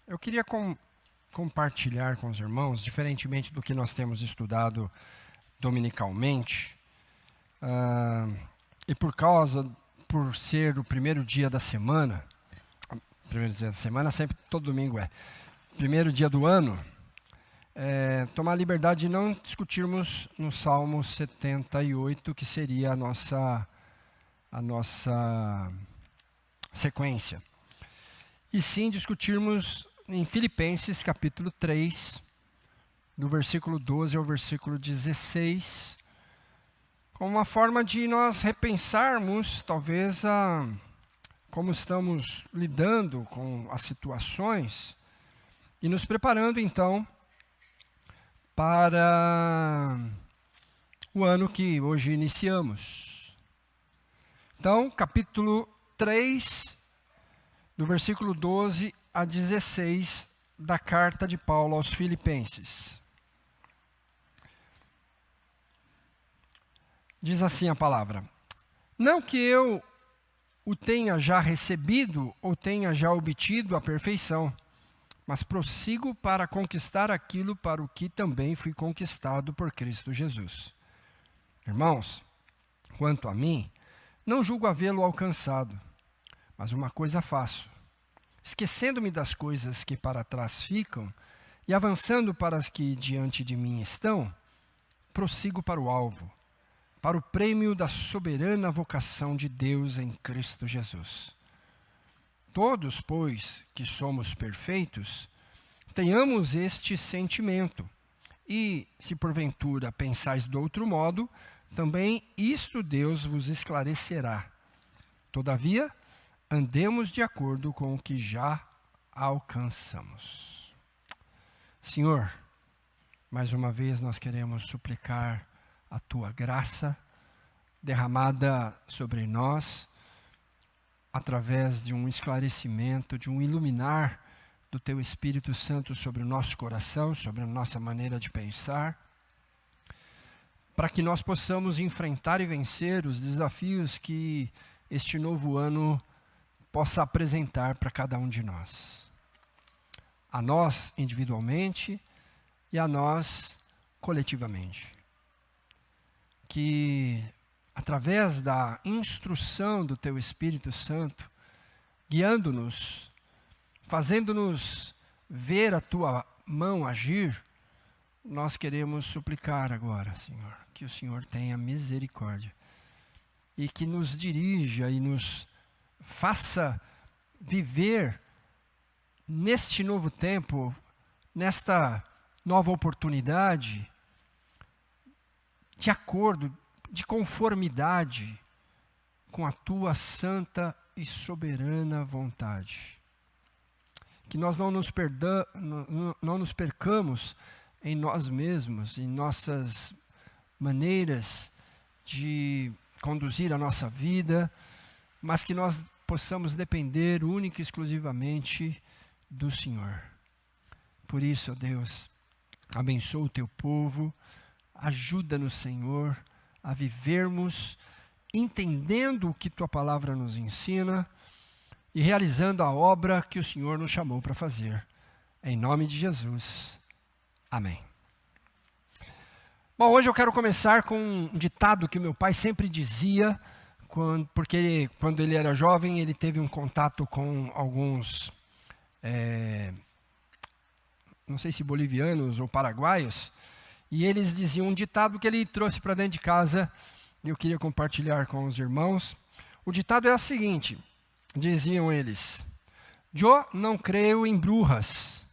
Eu queria compartilhar com os irmãos, diferentemente do que nós temos estudado dominicalmente, e por ser o primeiro dia da semana, sempre todo domingo primeiro dia do ano, tomar a liberdade de não discutirmos no Salmo 78, que seria a nossa sequência, e sim discutirmos em Filipenses capítulo 3, do versículo 12 ao versículo 16, como uma forma de nós repensarmos, talvez, como estamos lidando com as situações e nos preparando, então, para o ano que hoje iniciamos. Então, capítulo 3, do versículo 12 a 16 da carta de Paulo aos Filipenses. Diz assim a palavra: não que eu o tenha já recebido ou tenha já obtido a perfeição, mas prossigo para conquistar aquilo para o que também fui conquistado por Cristo Jesus. Irmãos, quanto a mim, não julgo havê-lo alcançado, mas uma coisa faço, esquecendo-me das coisas que para trás ficam e avançando para as que diante de mim estão, prossigo para o alvo, para o prêmio da soberana vocação de Deus em Cristo Jesus. Todos, pois, que somos perfeitos, tenhamos este sentimento, e, se porventura pensais de outro modo, também isto Deus vos esclarecerá. Todavia, andemos de acordo com o que já alcançamos. Senhor, mais uma vez nós queremos suplicar a Tua graça derramada sobre nós, através de um esclarecimento, de um iluminar do Teu Espírito Santo sobre o nosso coração, sobre a nossa maneira de pensar, para que nós possamos enfrentar e vencer os desafios que este novo ano possa apresentar para cada um de nós. A nós individualmente e a nós coletivamente. Que através da instrução do Teu Espírito Santo, guiando-nos, fazendo-nos ver a Tua mão agir, nós queremos suplicar agora, Senhor, que o Senhor tenha misericórdia e que nos dirija e nos faça viver neste novo tempo, nesta nova oportunidade, de acordo, de conformidade com a Tua santa e soberana vontade. Que nós não nos percamos em nós mesmos, em nossas maneiras de conduzir a nossa vida, mas que nós possamos depender única e exclusivamente do Senhor. Por isso, ó Deus, abençoa o Teu povo, ajuda-nos, Senhor, a vivermos entendendo o que Tua palavra nos ensina e realizando a obra que o Senhor nos chamou para fazer. Em nome de Jesus. Amém. Bom, hoje eu quero começar com um ditado que meu pai sempre dizia, porque quando ele era jovem, ele teve um contato com alguns, não sei se bolivianos ou paraguaios, e eles diziam um ditado que ele trouxe para dentro de casa, e eu queria compartilhar com os irmãos. O ditado é o seguinte, diziam eles: "Yo não creio em brujas,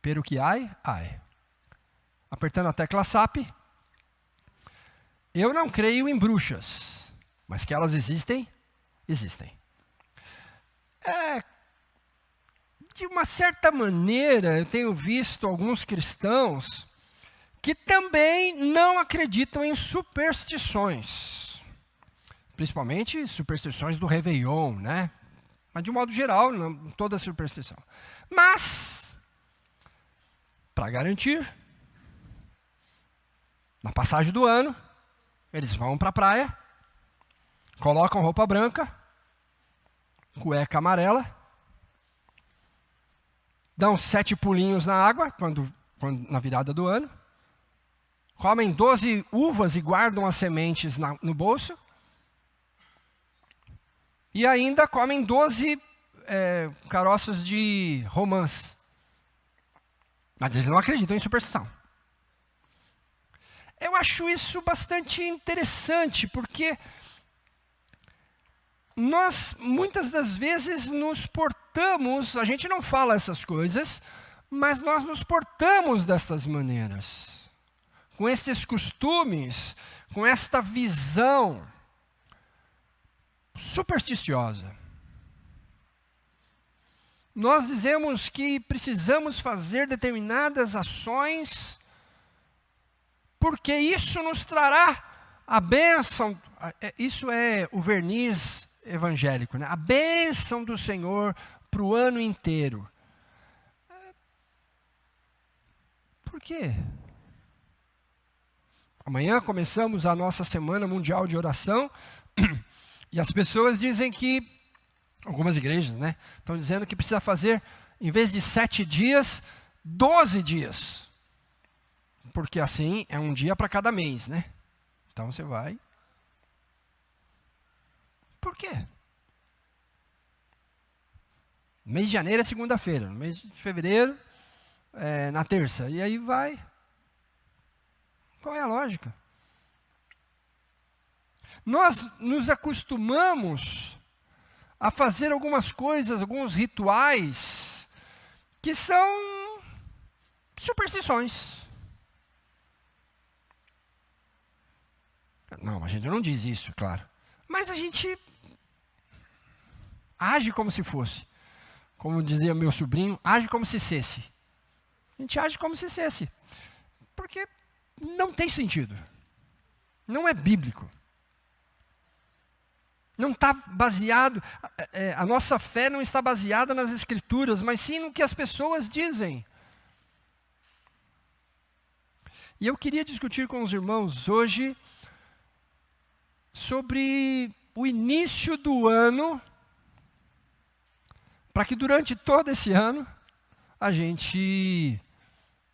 pero que hay, hay." Apertando a tecla SAP, eu não creio em bruxas, mas que elas existem, existem. De uma certa maneira, eu tenho visto alguns cristãos que também não acreditam em superstições, principalmente superstições do Réveillon, né? Mas de um modo geral, não toda superstição. Mas, para garantir, Na passagem do ano, eles vão para a praia, colocam roupa branca, cueca amarela, dão 7 pulinhos na água, quando na virada do ano, comem 12 uvas e guardam as sementes no bolso, e ainda comem 12 caroços de romãs. Mas eles não acreditam em superstição. Eu acho isso bastante interessante, porque nós, muitas das vezes, nos portamos, a gente não fala essas coisas, mas nós nos portamos destas maneiras, com esses costumes, com esta visão supersticiosa. Nós dizemos que precisamos fazer determinadas ações, porque isso nos trará a bênção. Isso é o verniz evangélico, né? A bênção do Senhor para o ano inteiro. Por quê? Amanhã começamos a nossa Semana Mundial de Oração, e as pessoas dizem que, algumas igrejas, né, estão dizendo que precisa fazer, em vez de 7 dias, 12 dias. Porque assim é um dia para cada mês, né? Então você vai. Por quê? No mês de janeiro é segunda-feira, no mês de fevereiro é na terça, e aí vai. Qual é a lógica? Nós nos acostumamos a fazer algumas coisas, alguns rituais, que são superstições. Não, a gente não diz isso, claro. Mas a gente age como se fosse. Como dizia meu sobrinho, age como se cesse. A gente age como se cesse. Porque não tem sentido. Não é bíblico. Não está baseado, a nossa fé não está baseada nas Escrituras, mas sim no que as pessoas dizem. E eu queria discutir com os irmãos hoje sobre o início do ano, para que durante todo esse ano a gente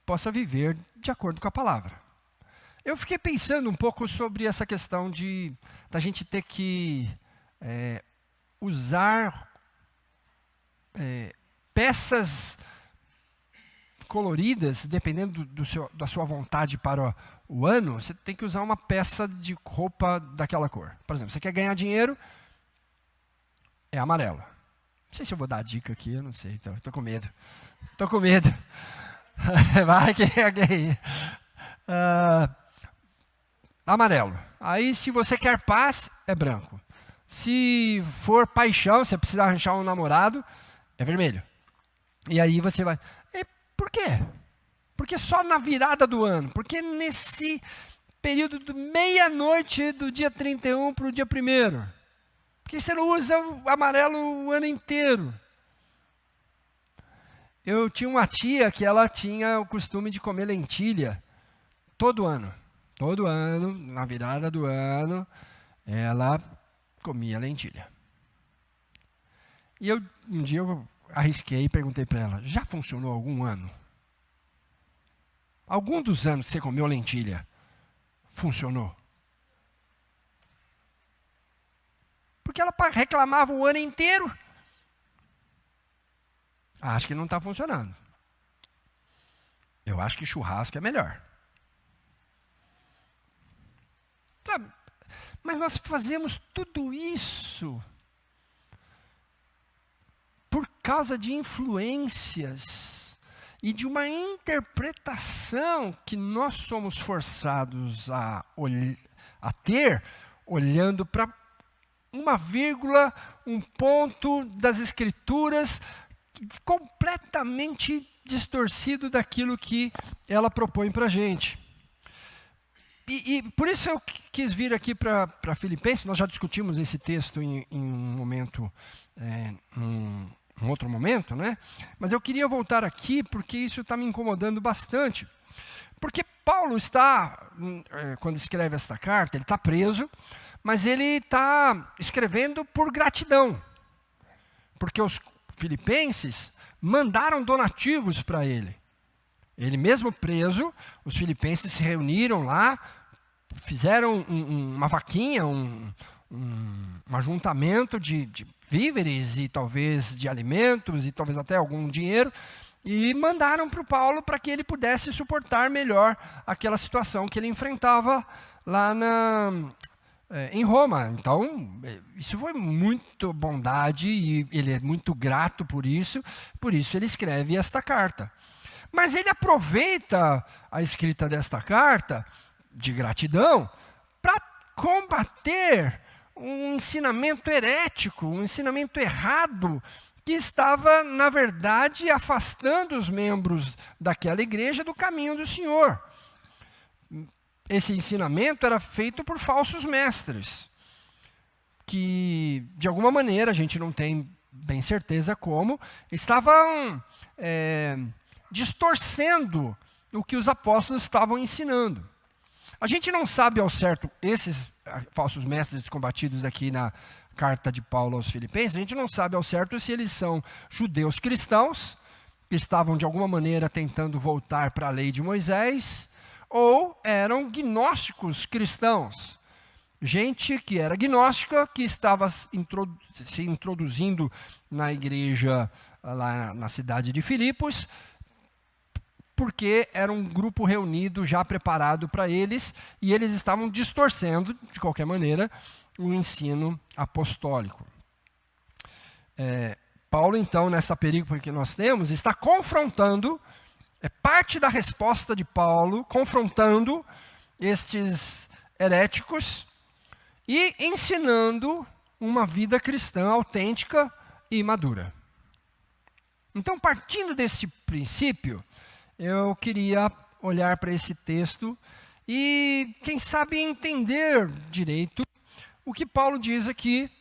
possa viver de acordo com a palavra. Eu fiquei pensando um pouco sobre essa questão da gente ter que usar peças coloridas, dependendo da sua vontade para o ano, você tem que usar uma peça de roupa daquela cor. Por exemplo, você quer ganhar dinheiro, é amarelo. Não sei se eu vou dar a dica aqui, eu não sei, estou com medo. Estou com medo. Vai que alguém... amarelo. Aí, se você quer paz, é branco. Se for paixão, você precisa arranjar um namorado, é vermelho. E aí você vai... E por quê? Porque só na virada do ano. Porque nesse período de meia-noite do dia 31 para o dia 1º. Porque você não usa o amarelo o ano inteiro. Eu tinha uma tia que ela tinha o costume de comer lentilha todo ano. Todo ano, na virada do ano, ela comia lentilha. E um dia eu arrisquei e perguntei para ela, já funcionou algum ano? Algum dos anos que você comeu lentilha funcionou? Porque ela reclamava o ano inteiro. Acho que não está funcionando. Eu acho que churrasco é melhor. Sabe? Mas nós fazemos tudo isso por causa de influências e de uma interpretação que nós somos forçados a ter, olhando para uma vírgula, um ponto das Escrituras completamente distorcido daquilo que ela propõe para a gente. E por isso eu quis vir aqui para Filipenses. Nós já discutimos esse texto em um momento, num outro momento, né? Mas eu queria voltar aqui porque isso está me incomodando bastante. Porque Paulo está, quando escreve esta carta, ele está preso, mas ele está escrevendo por gratidão, porque os filipenses mandaram donativos para ele. Ele mesmo preso, os filipenses se reuniram lá, fizeram uma vaquinha, um ajuntamento de víveres e talvez de alimentos e talvez até algum dinheiro, e mandaram para o Paulo para que ele pudesse suportar melhor aquela situação que ele enfrentava lá em Roma. Então, isso foi muito bondade e ele é muito grato por isso ele escreve esta carta. Mas ele aproveita a escrita desta carta, de gratidão, para combater um ensinamento herético, um ensinamento errado, que estava, na verdade, afastando os membros daquela igreja do caminho do Senhor. Esse ensinamento era feito por falsos mestres, que, de alguma maneira, a gente não tem bem certeza como, estavam distorcendo o que os apóstolos estavam ensinando. A gente não sabe ao certo, esses falsos mestres combatidos aqui na carta de Paulo aos Filipenses, a gente não sabe ao certo se eles são judeus cristãos, que estavam de alguma maneira tentando voltar para a lei de Moisés, ou eram gnósticos cristãos. Gente que era gnóstica, que estava se introduzindo na igreja lá na cidade de Filipos, porque era um grupo reunido já preparado para eles, e eles estavam distorcendo, de qualquer maneira, o ensino apostólico. Paulo, então, nessa perícope que nós temos, está confrontando, é parte da resposta de Paulo, confrontando estes heréticos e ensinando uma vida cristã autêntica e madura. Então, partindo desse princípio, eu queria olhar para esse texto e, quem sabe, entender direito o que Paulo diz aqui.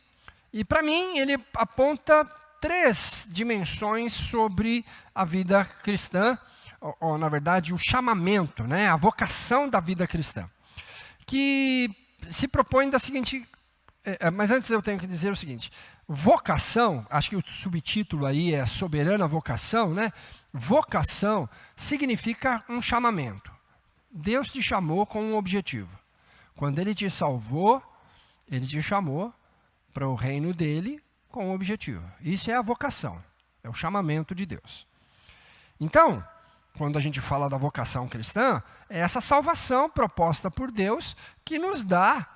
E, para mim, ele aponta 3 dimensões sobre a vida cristã, ou na verdade, o chamamento, né, a vocação da vida cristã, que se propõe da seguinte... mas antes eu tenho que dizer o seguinte: vocação, acho que o subtítulo aí é soberana vocação, né? Vocação significa um chamamento. Deus te chamou com um objetivo. Quando Ele te salvou, Ele te chamou para o reino dEle com um objetivo. Isso é a vocação, é o chamamento de Deus. Então, quando a gente fala da vocação cristã, é essa salvação proposta por Deus que nos dá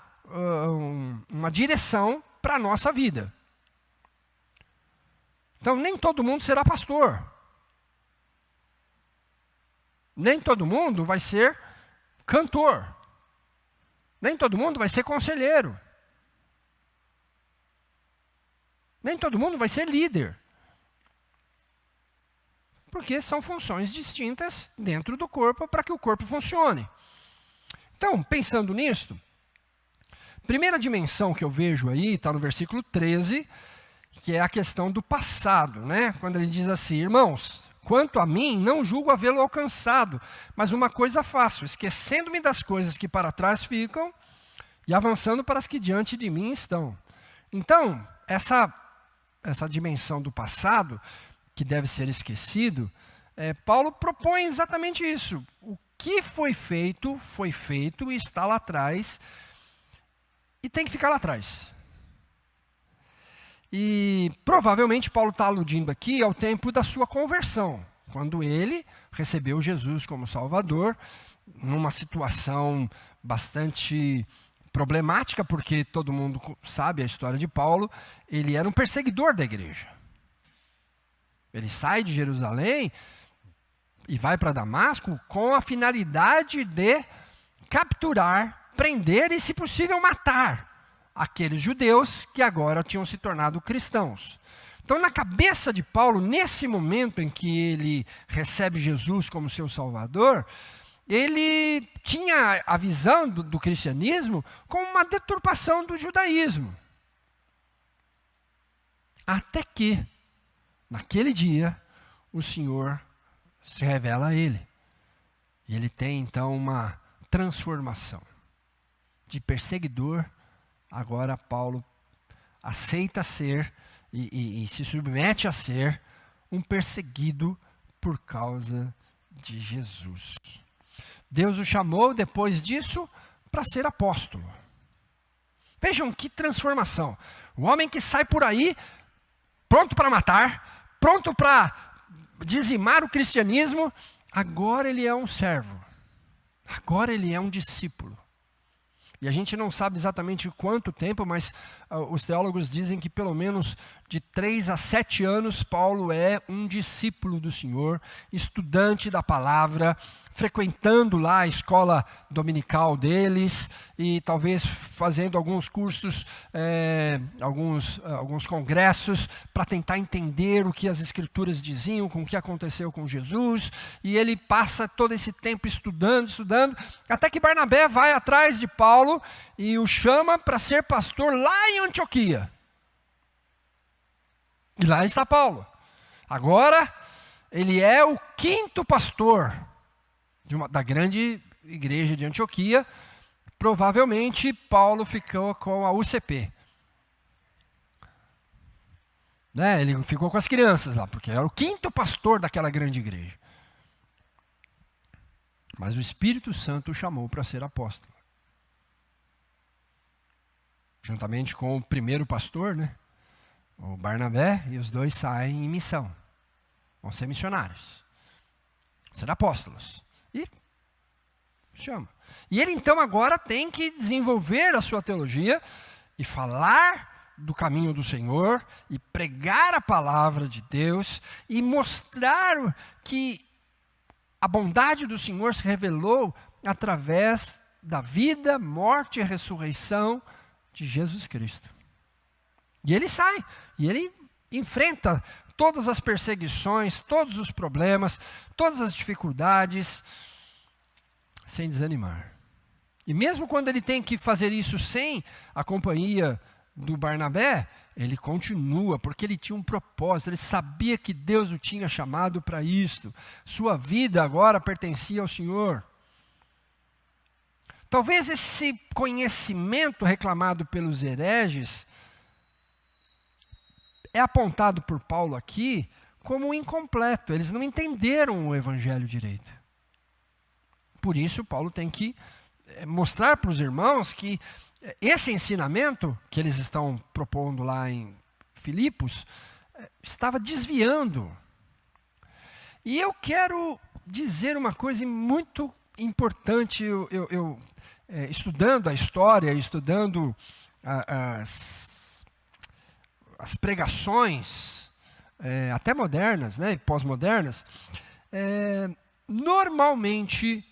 uma direção para a nossa vida. Então, nem todo mundo será pastor. Nem todo mundo vai ser cantor. Nem todo mundo vai ser conselheiro. Nem todo mundo vai ser líder. Porque são funções distintas dentro do corpo para que o corpo funcione. Então, pensando nisso, primeira dimensão que eu vejo aí, está no versículo 13, que é a questão do passado, né? Quando ele diz assim: irmãos, quanto a mim, não julgo havê-lo alcançado, mas uma coisa faço, esquecendo-me das coisas que para trás ficam e avançando para as que diante de mim estão. Então, essa dimensão do passado, que deve ser esquecido, Paulo propõe exatamente isso. O que foi feito e está lá atrás, e tem que ficar lá atrás. E provavelmente Paulo está aludindo aqui ao tempo da sua conversão, quando ele recebeu Jesus como Salvador, numa situação bastante problemática, porque todo mundo sabe a história de Paulo. Ele era um perseguidor da igreja. Ele sai de Jerusalém e vai para Damasco com a finalidade de capturar, prender e, se possível, matar aqueles judeus que agora tinham se tornado cristãos. Então, na cabeça de Paulo, nesse momento em que ele recebe Jesus como seu Salvador, ele tinha a visão do cristianismo como uma deturpação do judaísmo. Até que, naquele dia, o Senhor se revela a ele. E ele tem então uma transformação. De perseguidor, agora Paulo aceita ser e se submete a ser um perseguido por causa de Jesus. Deus o chamou depois disso para ser apóstolo. Vejam que transformação. O homem que sai por aí pronto para matar, pronto para dizimar o cristianismo, agora ele é um servo. Agora ele é um discípulo. E a gente não sabe exatamente quanto tempo, mas os teólogos dizem que pelo menos de 3 a 7 anos Paulo é um discípulo do Senhor, estudante da palavra, frequentando lá a escola dominical deles e talvez fazendo alguns cursos, alguns congressos para tentar entender o que as escrituras diziam, com o que aconteceu com Jesus. E ele passa todo esse tempo estudando, até que Barnabé vai atrás de Paulo e o chama para ser pastor lá em Antioquia. E lá está Paulo. Agora ele é o 5º pastor da grande igreja de Antioquia. Provavelmente Paulo ficou com a UCP. Né? Ele ficou com as crianças lá, porque era o 5º pastor daquela grande igreja. Mas o Espírito Santo o chamou para ser apóstolo. Juntamente com o primeiro pastor, né? O Barnabé, e os dois saem em missão. Vão ser missionários. Ser apóstolos. E chama. E ele então agora tem que desenvolver a sua teologia e falar do caminho do Senhor e pregar a palavra de Deus e mostrar que a bondade do Senhor se revelou através da vida, morte e ressurreição de Jesus Cristo. E ele sai, e ele enfrenta todas as perseguições, todos os problemas, todas as dificuldades, sem desanimar. E mesmo quando ele tem que fazer isso sem a companhia do Barnabé, ele continua, porque ele tinha um propósito, ele sabia que Deus o tinha chamado para isso. Sua vida agora pertencia ao Senhor. Talvez esse conhecimento reclamado pelos hereges é apontado por Paulo aqui como incompleto. Eles não entenderam o evangelho direito. Por isso, Paulo tem que mostrar para os irmãos que esse ensinamento que eles estão propondo lá em Filipos estava desviando. E eu quero dizer uma coisa muito importante. Eu estudando a história, estudando as pregações, até modernas, né, e pós-modernas, normalmente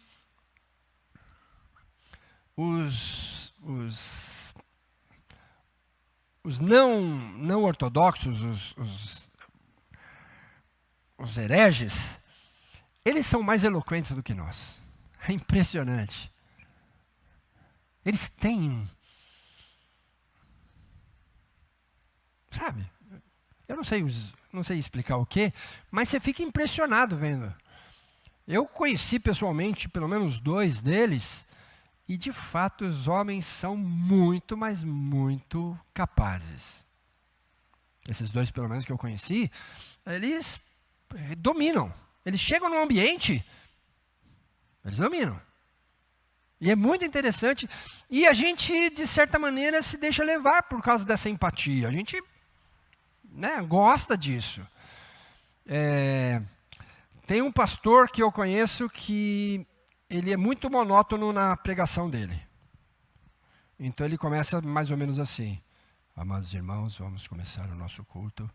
os não ortodoxos, os hereges, eles são mais eloquentes do que nós. É impressionante. Eles têm, sabe, eu não sei explicar o quê, mas você fica impressionado vendo. Eu conheci pessoalmente pelo menos 2 deles, e de fato os homens são muito, mas muito capazes. Esses 2 pelo menos que eu conheci, eles dominam. Eles chegam no ambiente, eles dominam. E é muito interessante. E a gente, de certa maneira, se deixa levar por causa dessa empatia. A gente, né, gosta disso. Tem um pastor que eu conheço que ele é muito monótono na pregação dele. Então ele começa mais ou menos assim: amados irmãos, vamos começar o nosso culto.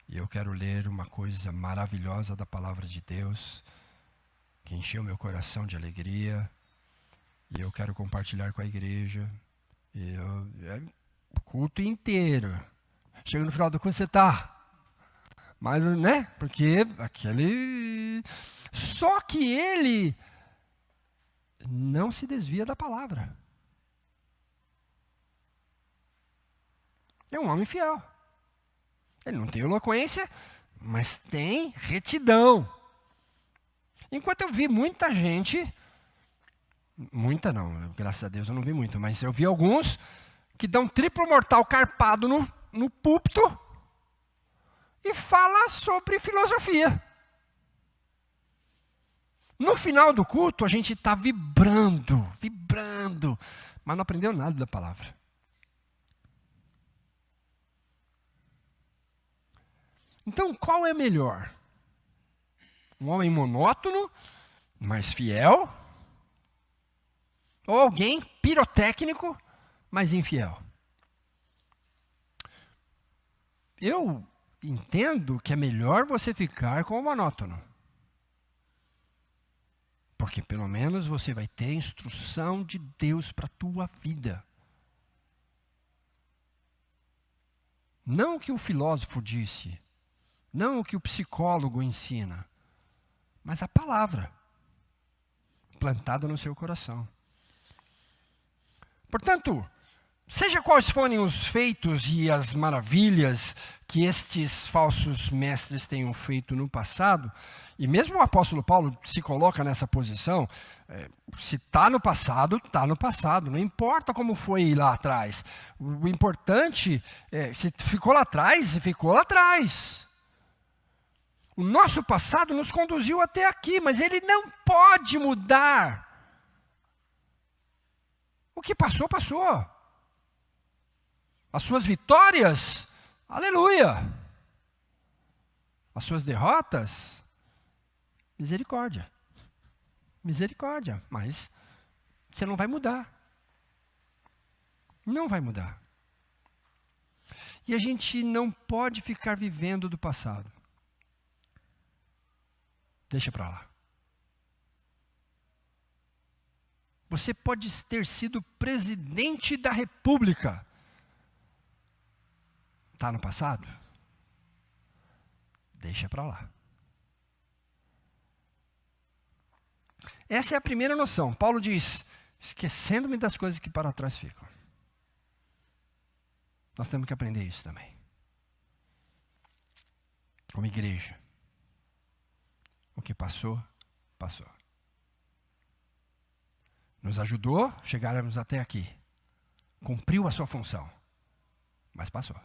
E eu quero ler uma coisa maravilhosa da palavra de Deus, que encheu meu coração de alegria. E eu quero compartilhar com a igreja. O culto inteiro. Chega no final do culto, você está. Mas, né? Porque aquele... Só que ele não se desvia da palavra. É um homem fiel. Ele não tem eloquência, mas tem retidão. Enquanto eu vi muita gente, muita não, graças a Deus eu não vi muita, mas eu vi alguns que dão triplo mortal carpado no púlpito e fala sobre filosofia. No final do culto, a gente está vibrando, mas não aprendeu nada da palavra. Então, qual é melhor? Um homem monótono, mas fiel? Ou alguém pirotécnico, mas infiel? Eu entendo que é melhor você ficar com o monótono. Porque pelo menos você vai ter a instrução de Deus para a tua vida. Não o que o filósofo disse, não o que o psicólogo ensina, mas a palavra plantada no seu coração. Portanto, seja quais forem os feitos e as maravilhas que estes falsos mestres tenham feito no passado, e mesmo o apóstolo Paulo se coloca nessa posição, se está no passado, não importa como foi lá atrás. O importante é, se ficou lá atrás, ficou lá atrás. O nosso passado nos conduziu até aqui, mas ele não pode mudar. O que passou, passou. As suas vitórias, aleluia. As suas derrotas, misericórdia. Misericórdia, mas você não vai mudar. Não vai mudar. E a gente não pode ficar vivendo do passado. Deixa para lá. Você pode ter sido presidente da República. Está no passado? Deixa para lá. Essa é a primeira noção. Paulo diz, esquecendo-me das coisas que para trás ficam. Nós temos que aprender isso também. Como igreja. O que passou, passou. Nos ajudou, chegarmos até aqui. Cumpriu a sua função. Mas passou.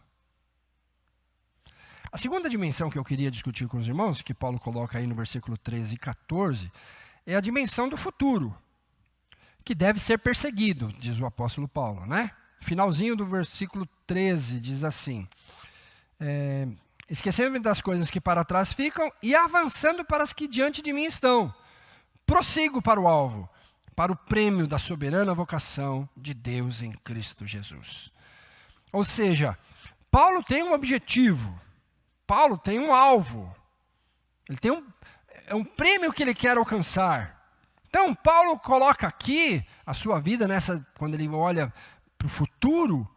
A segunda dimensão que eu queria discutir com os irmãos, que Paulo coloca aí no versículo 13 e 14, é a dimensão do futuro, que deve ser perseguido, diz o apóstolo Paulo, né? Finalzinho do versículo 13 diz assim, esquecendo-me das coisas que para trás ficam e avançando para as que diante de mim estão. Prossigo para o alvo, para o prêmio da soberana vocação de Deus em Cristo Jesus. Ou seja, Paulo tem um objetivo, Paulo tem um alvo, ele tem um prêmio que ele quer alcançar. Então, Paulo coloca aqui a sua vida quando ele olha para o futuro,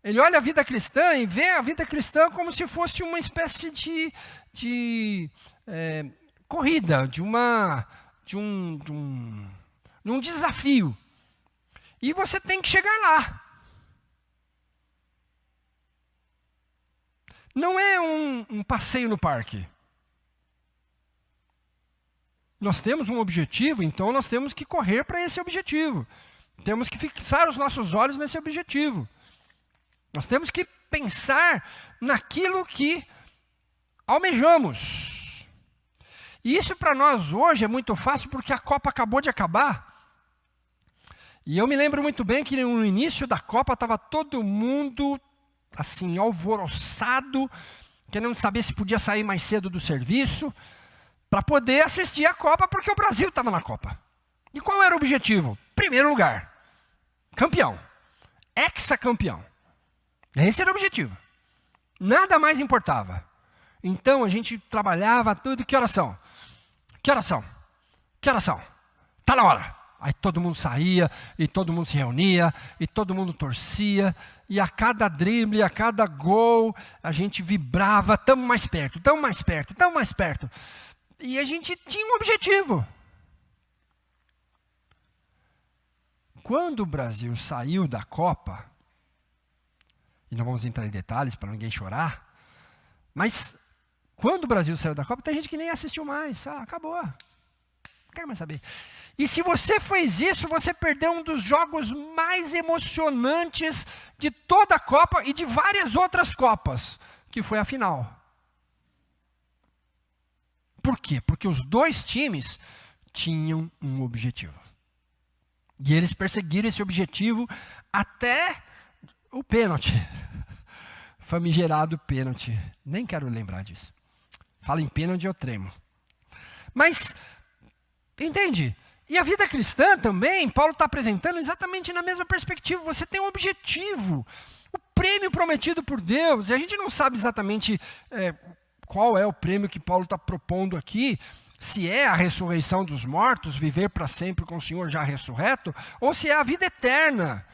ele olha a vida cristã e vê a vida cristã como se fosse uma espécie de corrida, de um desafio. E você tem que chegar lá. Não é um passeio no parque. Nós temos um objetivo, então nós temos que correr para esse objetivo. Temos que fixar os nossos olhos nesse objetivo. Nós temos que pensar naquilo que almejamos. E isso para nós hoje é muito fácil porque a Copa acabou de acabar. E eu me lembro muito bem que no início da Copa estava todo mundo assim alvoroçado, querendo saber se podia sair mais cedo do serviço, para poder assistir a Copa, porque o Brasil estava na Copa. E qual era o objetivo? Primeiro lugar. Campeão. Hexacampeão. Esse era o objetivo. Nada mais importava. Então a gente trabalhava tudo. Que horas são? Que horas são? Que horas são? Está na hora. Aí todo mundo saía, e todo mundo se reunia, e todo mundo torcia, e a cada drible, a cada gol, a gente vibrava, estamos mais perto, estamos mais perto, estamos mais perto. E a gente tinha um objetivo. Quando o Brasil saiu da Copa, e não vamos entrar em detalhes para ninguém chorar, mas quando o Brasil saiu da Copa, tem gente que nem assistiu mais, acabou. Não quero mais saber. E se você fez isso, você perdeu um dos jogos mais emocionantes de toda a Copa e de várias outras Copas, que foi a final. Por quê? Porque os dois times tinham um objetivo. E eles perseguiram esse objetivo até o pênalti. Famigerado pênalti. Nem quero lembrar disso. Fala em pênalti, eu tremo. Mas, entende? E a vida cristã também, Paulo está apresentando exatamente na mesma perspectiva. Você tem um objetivo, o prêmio prometido por Deus. E a gente não sabe exatamente qual é o prêmio que Paulo está propondo aqui. Se é a ressurreição dos mortos, viver para sempre com o Senhor já ressurreto, ou se é a vida eterna,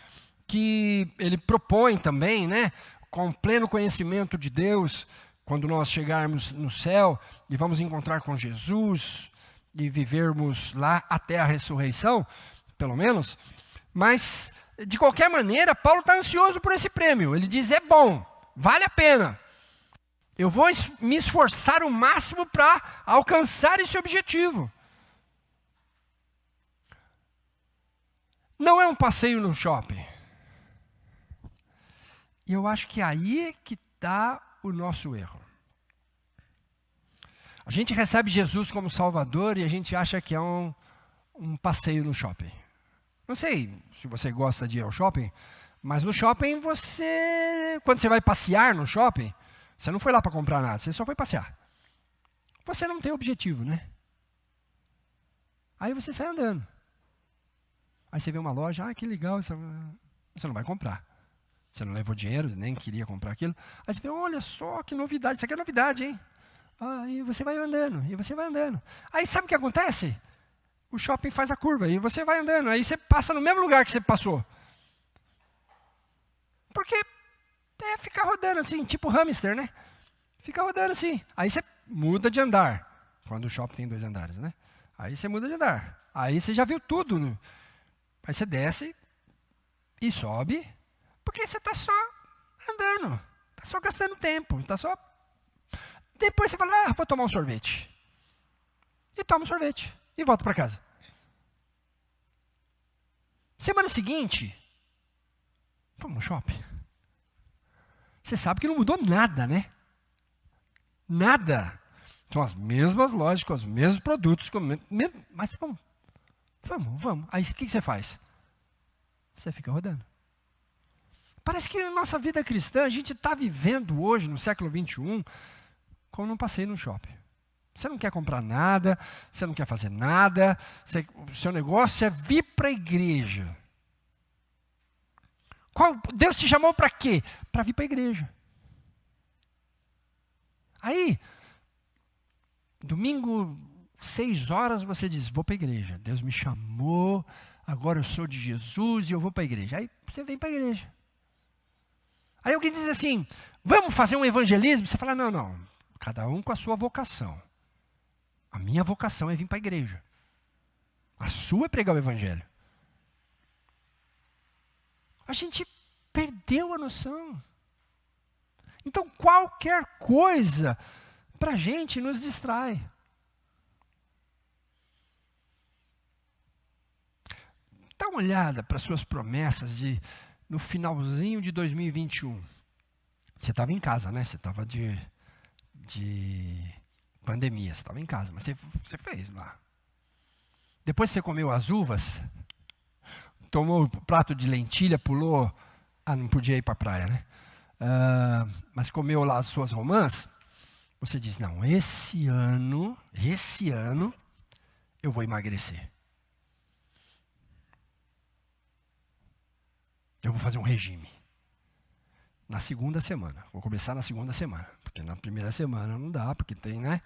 que ele propõe também, né? Com pleno conhecimento de Deus, quando nós chegarmos no céu e vamos encontrar com Jesus e vivermos lá até a ressurreição, pelo menos. Mas, de qualquer maneira, Paulo está ansioso por esse prêmio. Ele diz, é bom, vale a pena. Eu vou me esforçar o máximo para alcançar esse objetivo. Não é um passeio no shopping. E eu acho que aí é que está o nosso erro. A gente recebe Jesus como Salvador e a gente acha que é um passeio no shopping. Não sei se você gosta de ir ao shopping, mas no shopping quando você vai passear no shopping, você não foi lá para comprar nada, você só foi passear. Você não tem objetivo, né? Aí você sai andando. Aí você vê uma loja, que legal, você não vai comprar. Você não levou dinheiro, nem queria comprar aquilo. Aí você vê, olha só que novidade, isso aqui é novidade, hein? E você vai andando, e você vai andando. Aí sabe o que acontece? O shopping faz a curva, e você vai andando. Aí você passa no mesmo lugar que você passou. Porque fica rodando assim, tipo hamster, né? Fica rodando assim. Aí você muda de andar. Quando o shopping tem 2 andares, né? Aí você muda de andar. Aí você já viu tudo. Né? Aí você desce e sobe, porque você está só andando. Está só gastando tempo. Está só... Depois você fala, vou tomar um sorvete. E toma um sorvete. E volta para casa. Semana seguinte, vamos no shopping. Você sabe que não mudou nada, né? Nada. São as mesmas lojas, com os mesmos produtos. Mas vamos. Aí o que você faz? Você fica rodando. Parece que na nossa vida cristã, a gente está vivendo hoje, no século 21, como num passeio no shopping. Você não quer comprar nada, você não quer fazer nada, o seu negócio é vir para a igreja. Deus te chamou para quê? Para vir para a igreja. Aí, domingo, 6 horas, você diz, vou para a igreja. Deus me chamou, agora eu sou de Jesus e eu vou para a igreja. Aí você vem para a igreja. Aí alguém diz assim, vamos fazer um evangelismo? Você fala, não, cada um com a sua vocação. A minha vocação é vir para a igreja. A sua é pregar o evangelho. A gente perdeu a noção. Então, qualquer coisa para a gente nos distrai. Dá uma olhada para as suas promessas no finalzinho de 2021. Você estava em casa, né? Você estava de pandemia, você estava em casa, mas você fez lá. Depois você comeu as uvas, tomou o prato de lentilha, pulou, não podia ir para a praia, né? Mas comeu lá as suas romãs, você diz, não, esse ano eu vou emagrecer. Eu vou fazer um regime. Na segunda semana. Vou começar na segunda semana. Porque na primeira semana não dá, porque tem, né?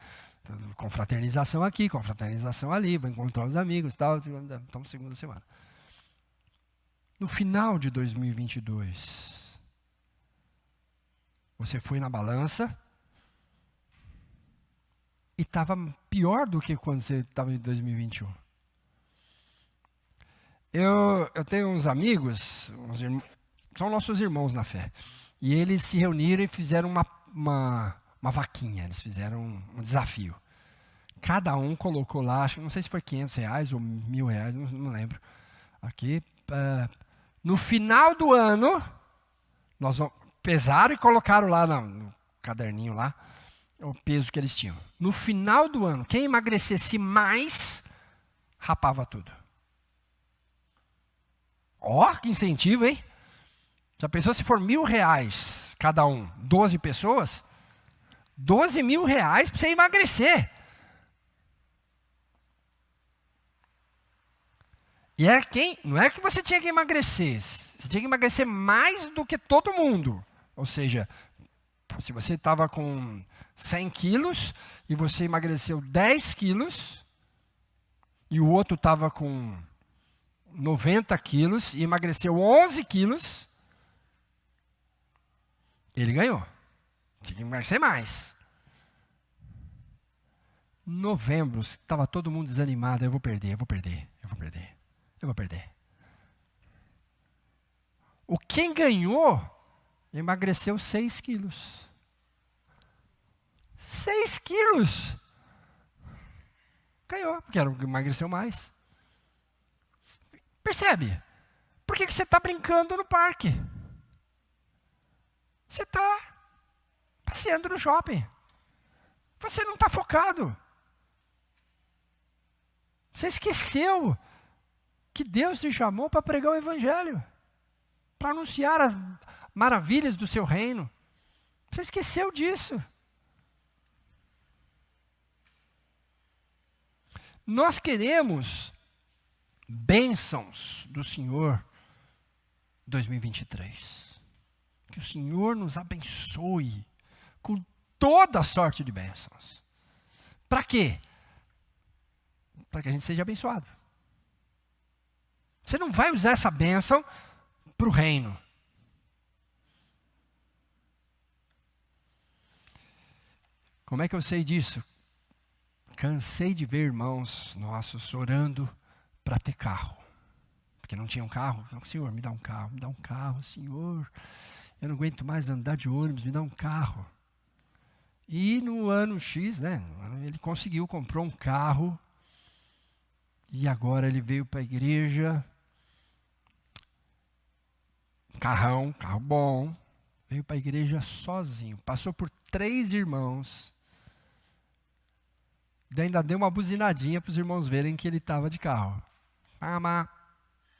Confraternização aqui, confraternização ali, vou encontrar os amigos e tal. Então, segunda semana. No final de 2022, você foi na balança e estava pior do que quando você estava em 2021. Eu tenho uns amigos, são nossos irmãos na fé, e eles se reuniram e fizeram uma vaquinha, eles fizeram um desafio. Cada um colocou lá, não sei se foi R$500 ou R$1.000, não lembro. Aqui, no final do ano, nós pesaram e colocaram lá no caderninho lá, o peso que eles tinham. No final do ano, quem emagrecesse mais, rapava tudo. Ó, que incentivo, hein? Já pensou se for R$1.000 cada um, 12 pessoas? R$12.000 para você emagrecer. E não é que você tinha que emagrecer, você tinha que emagrecer mais do que todo mundo. Ou seja, se você estava com 100 quilos e você emagreceu 10 quilos, e o outro estava com 90 quilos e emagreceu 11 quilos, ele ganhou. Tinha que emagrecer mais. Novembro, estava todo mundo desanimado, eu vou perder. Quem ganhou, emagreceu 6 quilos. 6 quilos. Ganhou, porque emagreceu mais. Percebe? Por que você está brincando no parque? Você está passeando no shopping. Você não está focado. Você esqueceu que Deus te chamou para pregar o Evangelho, para anunciar as maravilhas do seu reino. Você esqueceu disso. Nós queremos bênçãos do Senhor 2023. Que o Senhor nos abençoe com toda sorte de bênçãos. Para quê? Para que a gente seja abençoado. Você não vai usar essa bênção para o reino. Como é que eu sei disso? Cansei de ver irmãos nossos orando para ter carro. Porque não tinham carro. Senhor, me dá um carro, Senhor. Eu não aguento mais andar de ônibus, me dá um carro. E no ano X, né, ele conseguiu, comprou um carro. E agora ele veio para a igreja. Carro bom. Veio para a igreja sozinho. Passou por 3 irmãos. E ainda deu uma buzinadinha para os irmãos verem que ele estava de carro.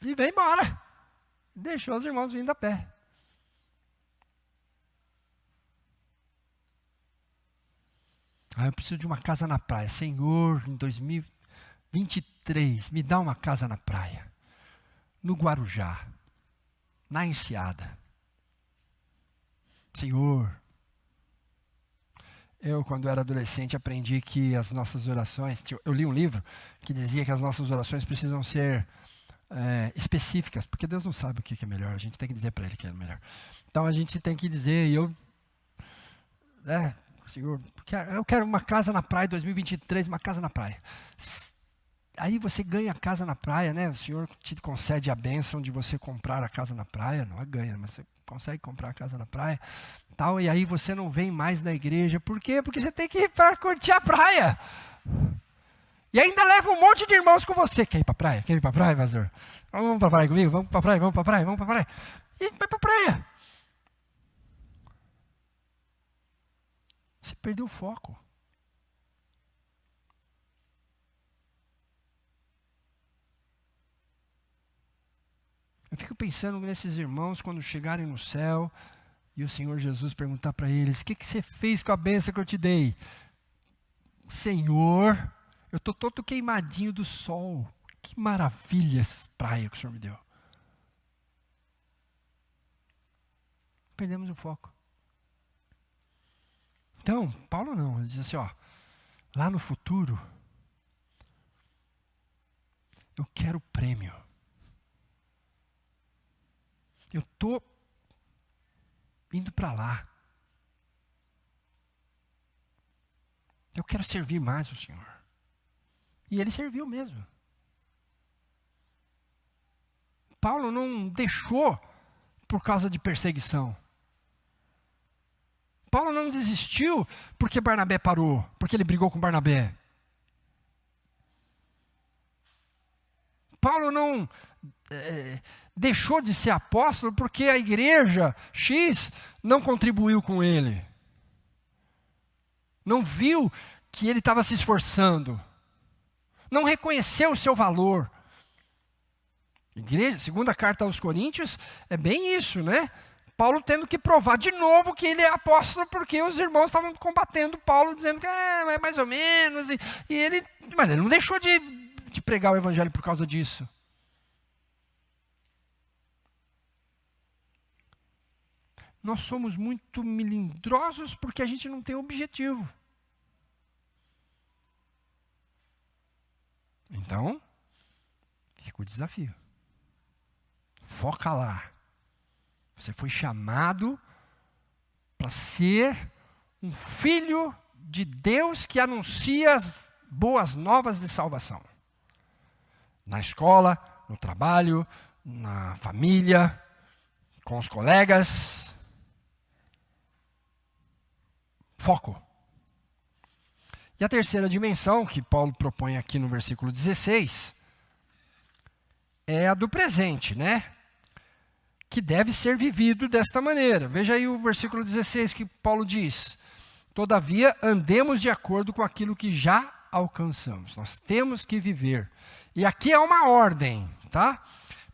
E veio embora. Deixou os irmãos vindo a pé. Eu preciso de uma casa na praia. Senhor, em 2023, me dá uma casa na praia. No Guarujá. Na Enseada. Senhor, eu quando era adolescente aprendi que as nossas orações, eu li um livro que dizia que as nossas orações precisam ser específicas, porque Deus não sabe o que é melhor, a gente tem que dizer para Ele que é melhor. Então a gente tem que dizer, Senhor, eu quero uma casa na praia, 2023, uma casa na praia. Aí você ganha a casa na praia, né? O Senhor te concede a bênção de você comprar a casa na praia, não é ganha, mas você consegue comprar a casa na praia, tal, e aí você não vem mais na igreja. Por quê? Porque você tem que ir para curtir a praia. E ainda leva um monte de irmãos com você. Quer ir para a praia? Quer ir para a praia, pastor? Vamos para a praia comigo? Vamos para a praia, vamos para a praia, vamos para a praia. E vai para a praia. Você perdeu o foco. Eu fico pensando nesses irmãos quando chegarem no céu e o Senhor Jesus perguntar para eles: o que você fez com a bênção que eu te dei? Senhor, eu estou todo queimadinho do sol. Que maravilha essa praia que o Senhor me deu. Perdemos o foco. Então, Paulo não, ele diz assim, lá no futuro, eu quero o prêmio. Eu estou indo para lá. Eu quero servir mais o Senhor. E ele serviu mesmo. Paulo não deixou por causa de perseguição. Paulo não desistiu porque Barnabé parou, porque ele brigou com Barnabé. Paulo não deixou de ser apóstolo porque a igreja X não contribuiu com ele. Não viu que ele estava se esforçando. Não reconheceu o seu valor. Igreja, segunda carta aos Coríntios, é bem isso, né? Paulo tendo que provar de novo que ele é apóstolo, porque os irmãos estavam combatendo Paulo, dizendo que é mais ou menos, mas ele não deixou de pregar o evangelho por causa disso. Nós somos muito melindrosos porque a gente não tem objetivo. Então, fica o desafio. Foca lá. Você foi chamado para ser um filho de Deus que anuncia as boas novas de salvação. Na escola, no trabalho, na família, com os colegas. Foco. E a terceira dimensão que Paulo propõe aqui no versículo 16 é a do presente, né? Que deve ser vivido desta maneira. Veja aí o versículo 16 que Paulo diz: todavia, andemos de acordo com aquilo que já alcançamos. Nós temos que viver. E aqui é uma ordem, tá?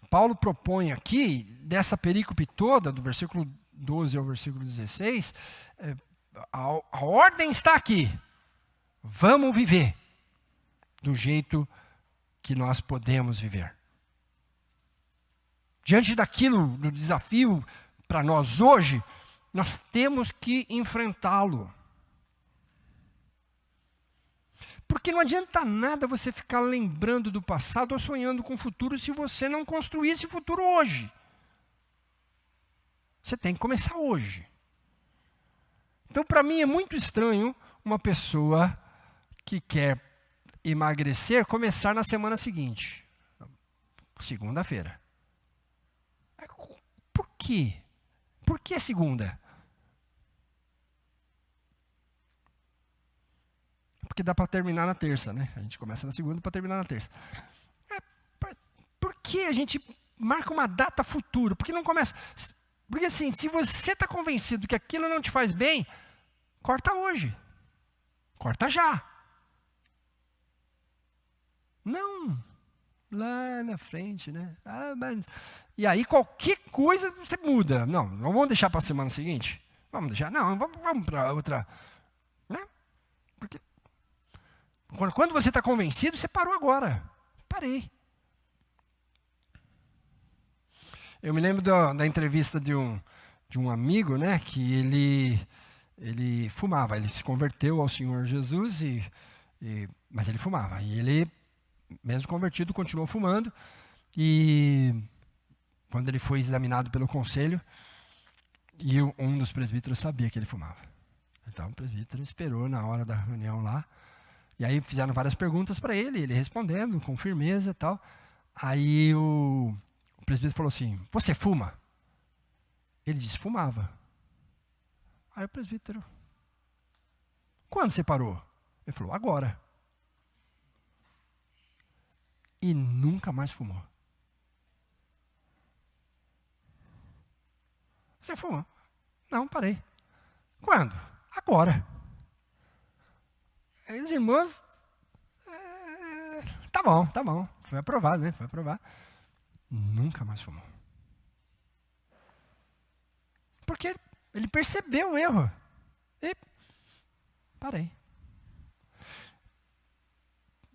Paulo propõe aqui, dessa perícope toda, do versículo 12 ao versículo 16, a ordem está aqui. Vamos viver do jeito que nós podemos viver. Diante daquilo, do desafio para nós hoje, nós temos que enfrentá-lo. Porque não adianta nada você ficar lembrando do passado ou sonhando com o futuro se você não construir esse futuro hoje. Você tem que começar hoje. Então, para mim, é muito estranho uma pessoa que quer emagrecer começar na semana seguinte, segunda-feira. Por quê? Por que segunda? Porque dá para terminar na terça, né? A gente começa na segunda para terminar na terça. Por que a gente marca uma data futura? Por que não começa? Porque assim, se você está convencido que aquilo não te faz bem, corta hoje. Corta já. Não, lá na frente, né? E aí qualquer coisa você muda. Não vamos deixar para a semana seguinte? Vamos deixar? Não, vamos para outra. Né? Porque quando você está convencido, você parou agora. Parei. Eu me lembro da entrevista de um amigo, né? Que ele fumava. Ele se converteu ao Senhor Jesus, mas ele fumava. E ele, mesmo convertido, continuou fumando. E quando ele foi examinado pelo conselho, e um dos presbíteros sabia que ele fumava. Então o presbítero esperou na hora da reunião lá. E aí fizeram várias perguntas para ele respondendo com firmeza e tal. Aí o presbítero falou assim: você fuma? Ele disse: fumava. Aí o presbítero: quando você parou? Ele falou: agora. E nunca mais fumou. Você fuma? Não, parei. Quando? Agora. Aí os irmãos, tá bom. Foi aprovado, né? Foi aprovado. Nunca mais fumou. Porque ele percebeu o erro. E parei.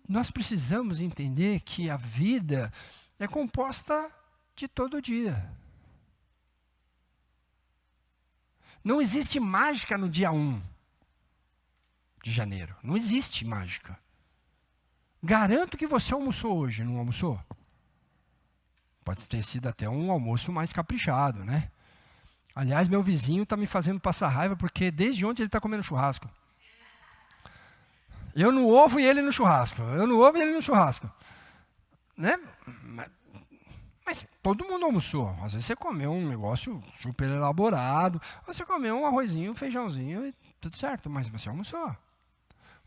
Nós precisamos entender que a vida é composta de todo dia. Não existe mágica no dia 1 de janeiro. Não existe mágica. Garanto que você almoçou hoje, não almoçou? Pode ter sido até um almoço mais caprichado, né? Aliás, meu vizinho está me fazendo passar raiva porque desde ontem ele está comendo churrasco. Eu no ovo e ele no churrasco. Eu no ovo e ele no churrasco. Né? Mas todo mundo almoçou. Às vezes você comeu um negócio super elaborado. Ou você comeu um arrozinho, um feijãozinho e tudo certo. Mas você almoçou.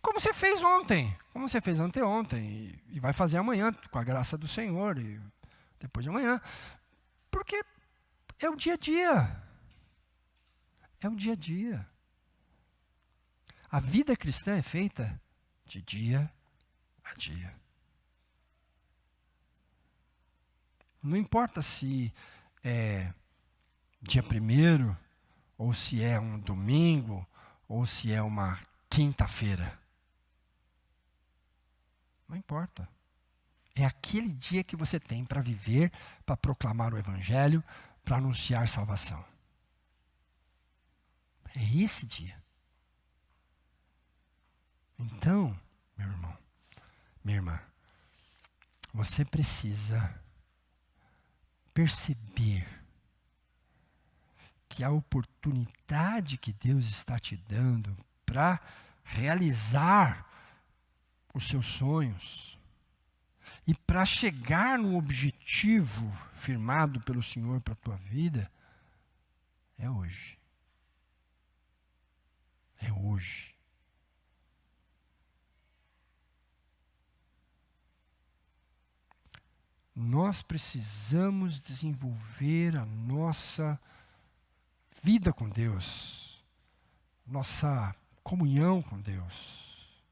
como você fez ontem, como você fez anteontem, e vai fazer amanhã, com a graça do Senhor, e depois de amanhã. Porque é o dia a dia. É o dia a dia. A vida cristã é feita de dia a dia. Não importa se é dia 1º, ou se é um domingo, ou se é uma quinta-feira. Não importa. É aquele dia que você tem para viver, para proclamar o Evangelho, para anunciar salvação. É esse dia. Então, meu irmão, minha irmã, você precisa perceber que a oportunidade que Deus está te dando para realizar os seus sonhos e para chegar no objetivo firmado pelo Senhor para a tua vida é hoje. É hoje. Nós precisamos desenvolver a nossa vida com Deus, nossa comunhão com Deus,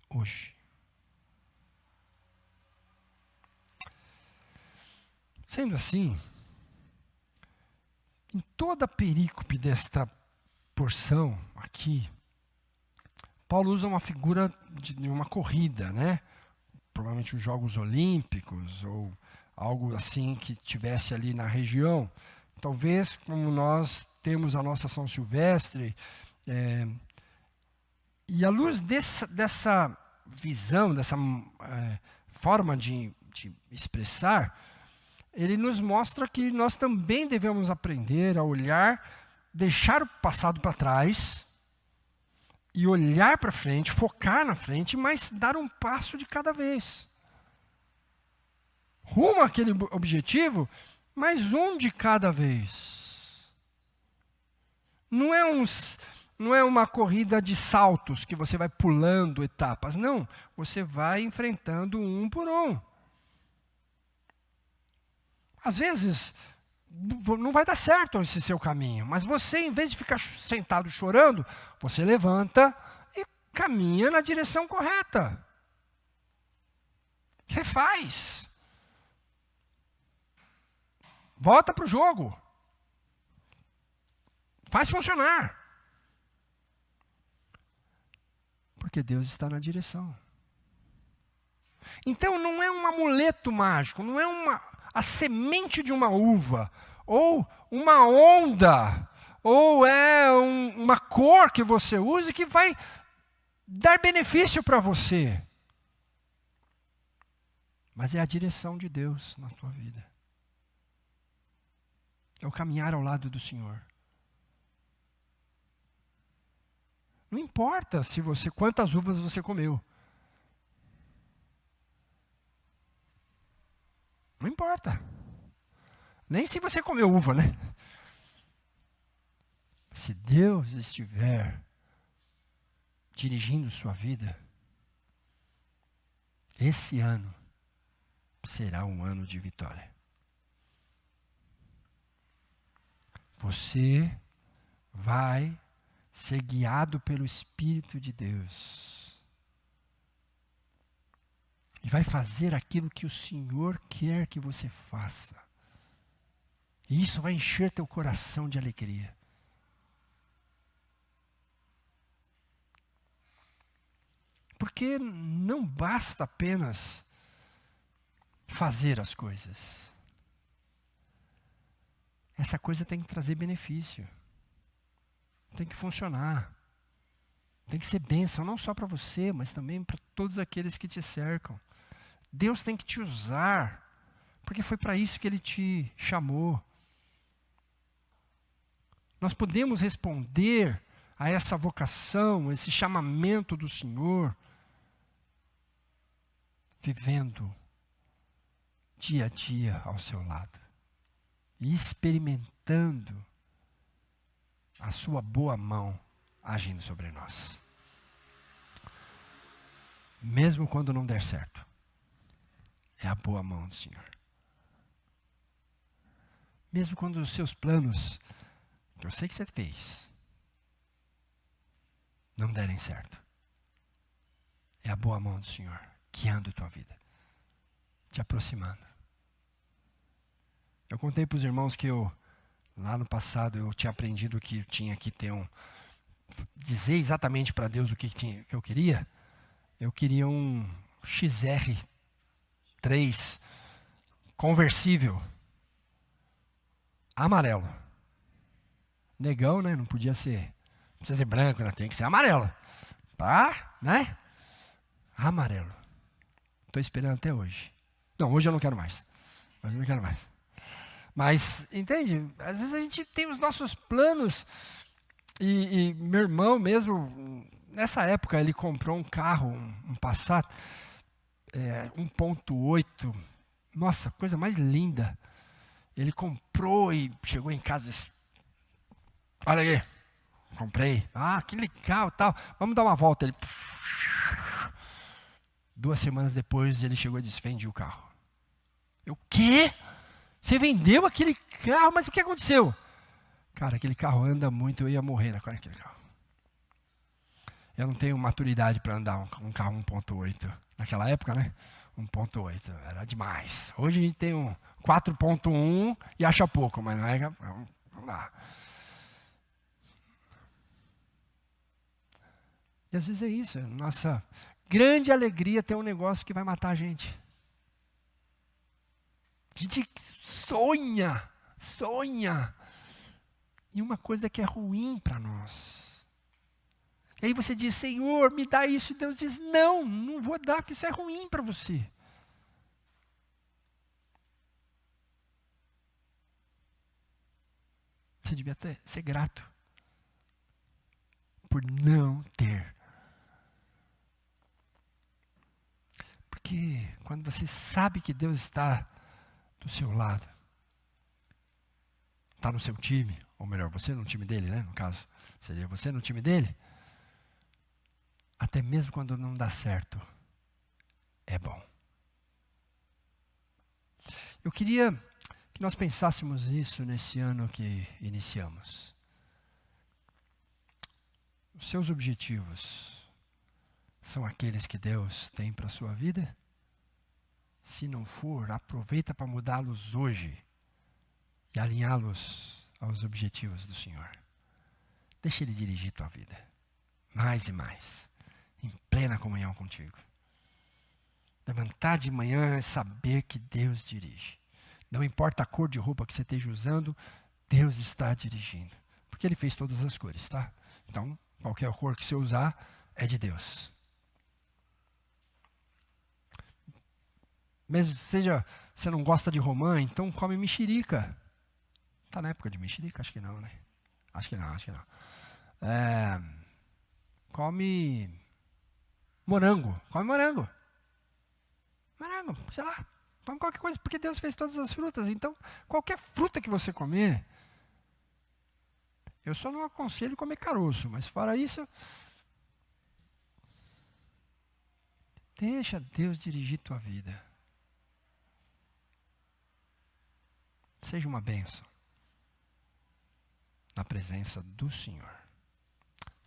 hoje. Sendo assim, em toda a perícope desta porção aqui, Paulo usa uma figura de uma corrida, né? Provavelmente os Jogos Olímpicos, ou algo assim que tivesse ali na região. Talvez, como nós temos a nossa São Silvestre, e à luz dessa visão, dessa forma de expressar, ele nos mostra que nós também devemos aprender a olhar, deixar o passado para trás, e olhar para frente, focar na frente, mas dar um passo de cada vez. Rumo àquele objetivo, mas um de cada vez. Não é uma corrida de saltos que você vai pulando etapas. Não, você vai enfrentando um por um. Às vezes, não vai dar certo esse seu caminho, mas você, em vez de ficar sentado chorando, você levanta e caminha na direção correta. Refaz. Volta para o jogo. Faz funcionar. Porque Deus está na direção. Então não é um amuleto mágico, não é a semente de uma uva, ou uma onda, ou é uma cor que você use que vai dar benefício para você. Mas é a direção de Deus na tua vida. É o caminhar ao lado do Senhor. Não importa quantas uvas você comeu. Não importa. Nem se você comeu uva, né? Se Deus estiver dirigindo sua vida, esse ano será um ano de vitória. Você vai ser guiado pelo Espírito de Deus. E vai fazer aquilo que o Senhor quer que você faça. E isso vai encher teu coração de alegria. Porque não basta apenas fazer as coisas. Essa coisa tem que trazer benefício. Tem que funcionar. Tem que ser bênção, não só para você, mas também para todos aqueles que te cercam. Deus tem que te usar, porque foi para isso que Ele te chamou. Nós podemos responder a essa vocação, esse chamamento do Senhor, vivendo dia a dia ao seu lado e experimentando a sua boa mão agindo sobre nós. Mesmo quando não der certo, é a boa mão do Senhor. Mesmo quando os seus planos, que eu sei que você fez, não derem certo, é a boa mão do Senhor guiando a tua vida, te aproximando. Eu contei para os irmãos que lá no passado, eu tinha aprendido que eu tinha que ter dizer exatamente para Deus o que eu queria. Eu queria um XR3 conversível, amarelo. Negão, né? Não precisa ser branco, né? Tem que ser amarelo. Tá? Né? Amarelo. Estou esperando até hoje. Não, hoje eu não quero mais. Hoje eu não quero mais. Mas, entende? Às vezes a gente tem os nossos planos. E meu irmão mesmo, nessa época, ele comprou um carro, um Passat 1.8. Nossa, coisa mais linda. Ele comprou e chegou em casa e disse, olha aí, comprei. Ah, que legal, tal. Vamos dar uma volta. Ele 2 semanas depois, ele chegou e disse, vendi o carro. Eu, o quê? Você vendeu aquele carro, mas o que aconteceu? Cara, aquele carro anda muito, eu ia morrer com aquele carro. Eu não tenho maturidade para andar um carro 1.8. Naquela época, né? 1.8, era demais. Hoje a gente tem um 4.1 e acha pouco, mas não é... Vamos lá. E às vezes é isso, nossa grande alegria ter um negócio que vai matar a gente. A gente sonha em uma coisa que é ruim para nós. E aí você diz, Senhor, me dá isso. E Deus diz, não vou dar, porque isso é ruim para você. Você devia ser grato por não ter. Porque quando você sabe que Deus está do seu lado, está no seu time, ou melhor, você no time dele, né? No caso, seria você no time dele. Até mesmo quando não dá certo, é bom. Eu queria que nós pensássemos isso nesse ano que iniciamos. Os seus objetivos são aqueles que Deus tem para a sua vida? Se não for, aproveita para mudá-los hoje e alinhá-los aos objetivos do Senhor. Deixa Ele dirigir tua vida, mais e mais, em plena comunhão contigo. Levantar de manhã é saber que Deus dirige. Não importa a cor de roupa que você esteja usando, Deus está dirigindo. Porque Ele fez todas as cores, tá? Então, qualquer cor que você usar é de Deus. Mesmo seja, você não gosta de romã, então come mexerica. Está na época de mexerica? Acho que não, né? Acho que não. Come morango. Morango, sei lá. Come qualquer coisa, porque Deus fez todas as frutas. Então, qualquer fruta que você comer, eu só não aconselho comer caroço, mas fora isso, deixa Deus dirigir tua vida. Seja uma bênção na presença do Senhor.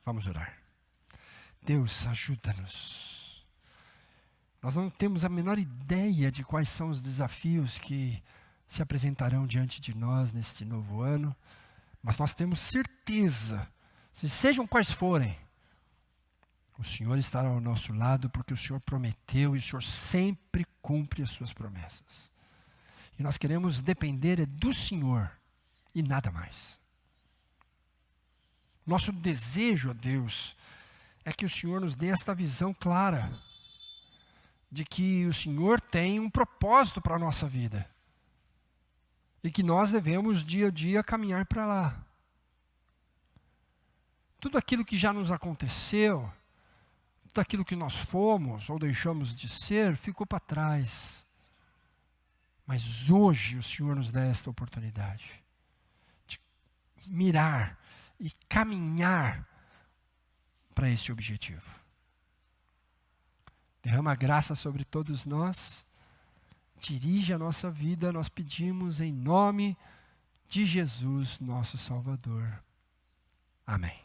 Vamos orar. Deus, ajuda-nos. Nós não temos a menor ideia de quais são os desafios que se apresentarão diante de nós neste novo ano, mas nós temos certeza, se sejam quais forem, o Senhor estará ao nosso lado, porque o Senhor prometeu e o Senhor sempre cumpre as suas promessas. E nós queremos depender do Senhor e nada mais. Nosso desejo, ó Deus, é que o Senhor nos dê esta visão clara de que o Senhor tem um propósito para a nossa vida e que nós devemos dia a dia caminhar para lá. Tudo aquilo que já nos aconteceu, tudo aquilo que nós fomos ou deixamos de ser, ficou para trás. Mas hoje o Senhor nos dá esta oportunidade de mirar e caminhar para este objetivo. Derrama graça sobre todos nós, dirige a nossa vida, nós pedimos em nome de Jesus, nosso Salvador. Amém.